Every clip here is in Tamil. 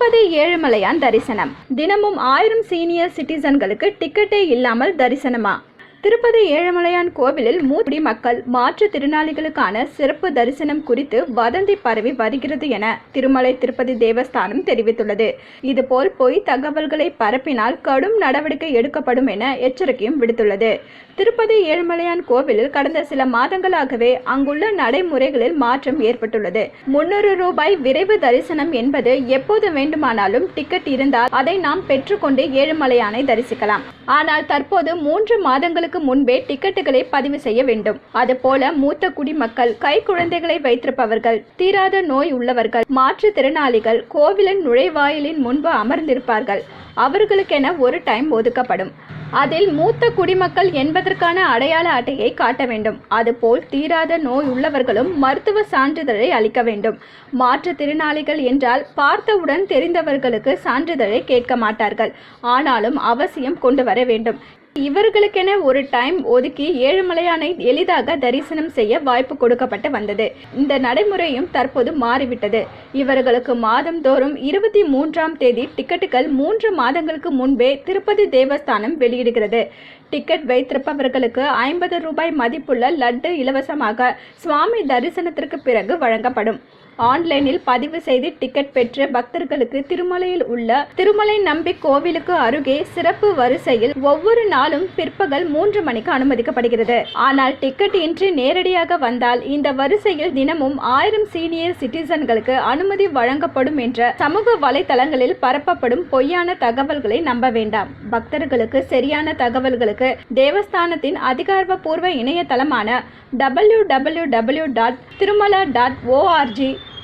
திருப்பதி ஏழுமலையான் தரிசனம். தினமும் 1000 சீனியர் சிட்டிசன்களுக்கு டிக்கெட்டே இல்லாமல் தரிசனமா? திருப்பதி ஏழுமலையான் கோவிலில் மூத்த மக்கள் மாற்றுத்திறனாளிகளுக்கான சிறப்பு தரிசனம் குறித்து வதந்தி பரவி வருகிறது என திருமலை திருப்பதி தேவஸ்தானம் தெரிவித்துள்ளது. இதுபோல் பொய் தகவல்களை பரப்பினால் கடும் நடவடிக்கை எடுக்கப்படும் என எச்சரிக்கையும் விடுத்துள்ளது. திருப்பதி ஏழுமலையான் கோவிலில் கடந்த சில மாதங்களாகவே அங்குள்ள நடைமுறைகளில் மாற்றம் ஏற்பட்டுள்ளது. 300 ரூபாய் விரைவு தரிசனம் என்பது எப்போது வேண்டுமானாலும் டிக்கெட் இருந்தால் அதை நாம் பெற்றுக்கொண்டு ஏழுமலையானை தரிசிக்கலாம். ஆனால் தற்போது 3 மாதங்களுக்கு முன்பே டிக்கெட்டுகளை பதிவு செய்ய வேண்டும். அதுபோல மூத்த குடிமக்கள், கை குழந்தைகளை வைத்திருப்பவர்கள், தீராத நோய் உள்ளவர்கள், மாற்றுத்திறனாளிகள் கோவிலின் நுழைவாயிலின் முன்பு அமர்ந்திருப்பார்கள். அவர்களுக்கென ஒரு டைம் ஒதுக்கப்படும். அதில் மூத்த குடிமக்கள் என்பதற்கான அடையாள அட்டையை காட்ட வேண்டும். அதுபோல் தீராத நோய் உள்ளவர்களும் மருத்துவ சான்றிதழை அளிக்க வேண்டும். மாற்றுத்திறனாளிகள் என்றால் பார்த்தவுடன் தெரிந்தவர்களுக்கு சான்றிதழை கேட்க மாட்டார்கள். ஆனாலும் அவசியம் கொண்டு வர வேண்டும். இவர்களுக்கென ஒரு டைம் ஒதுக்கி ஏழுமலையானை எளிதாக தரிசனம் செய்ய வாய்ப்பு கொடுக்கப்பட்டு வந்தது. இந்த நடைமுறையும் தற்போது மாறிவிட்டது. இவர்களுக்கு மாதந்தோறும் 23ஆம் தேதி டிக்கெட்டுகள் 3 மாதங்களுக்கு முன்பே திருப்பதி தேவஸ்தானம் வெளியிடுகிறது. டிக்கெட் வைத்திருப்பவர்களுக்கு 50 ரூபாய் மதிப்புள்ள லட்டு இலவசமாக சுவாமி தரிசனத்திற்கு பிறகு வழங்கப்படும். ஆன்லைனில் பதிவு செய்து டிக்கெட் பெற்ற பக்தர்களுக்கு திருமலையில் உள்ள திருமலை நம்பி கோவிலுக்கு அருகே சிறப்பு வரிசையில் ஒவ்வொரு நாளும் பிற்பகல் 3 மணிக்கு அனுமதிக்கப்படுகிறது. ஆனால் டிக்கெட் இன்றி நேரடியாக வந்தால் இந்த வரிசையில் தினமும் 1000 சீனியர் சிட்டிசன்களுக்கு அனுமதி வழங்கப்படும் என்ற சமூக வலைதளங்களில் பரப்பப்படும் பொய்யான தகவல்களை நம்ப வேண்டாம். பக்தர்களுக்கு சரியான தகவல்களுக்கு தேவஸ்தானத்தின் அதிகாரப்பூர்வ இணையதளமான www.tirumala.org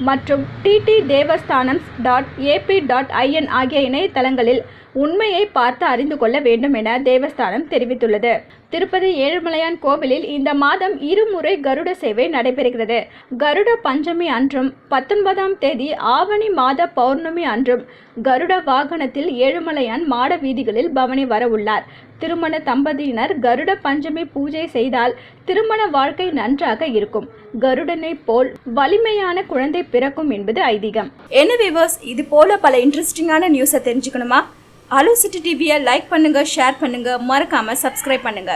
மற்றும் ttdevasthanams.ap.in ஆகிய இணையதளங்களில் உண்மையை பார்த்து அறிந்து கொள்ள வேண்டும் என தேவஸ்தானம் தெரிவித்துள்ளது. திருப்பதி ஏழுமலையான் கோவிலில் இந்த மாதம் 2 முறை கருட சேவை நடைபெறுகிறது. கருட பஞ்சமி அன்றும் 19ஆம் தேதி ஆவணி மாத பௌர்ணமி அன்றும் கருட வாகனத்தில் ஏழுமலையான் மாட வீதிகளில் பவனி வர உள்ளார். திருமண தம்பதியினர் கருட பஞ்சமி பூஜை செய்தால் திருமண வாழ்க்கை நன்றாக இருக்கும். கருடனை போல் வலிமையான குழந்தை பிறக்கும் என்பது ஐதீகம். என்ன வியூவர்ஸ், இது போல பல இன்ட்ரெஸ்டிங்கான நியூஸை தெரிஞ்சுக்கணுமா? அலோ சிட்டி டிவியை லைக் பண்ணுங்க, ஷேர் பண்ணுங்க, மறக்காம சப்ஸ்கிரைப் பண்ணுங்க.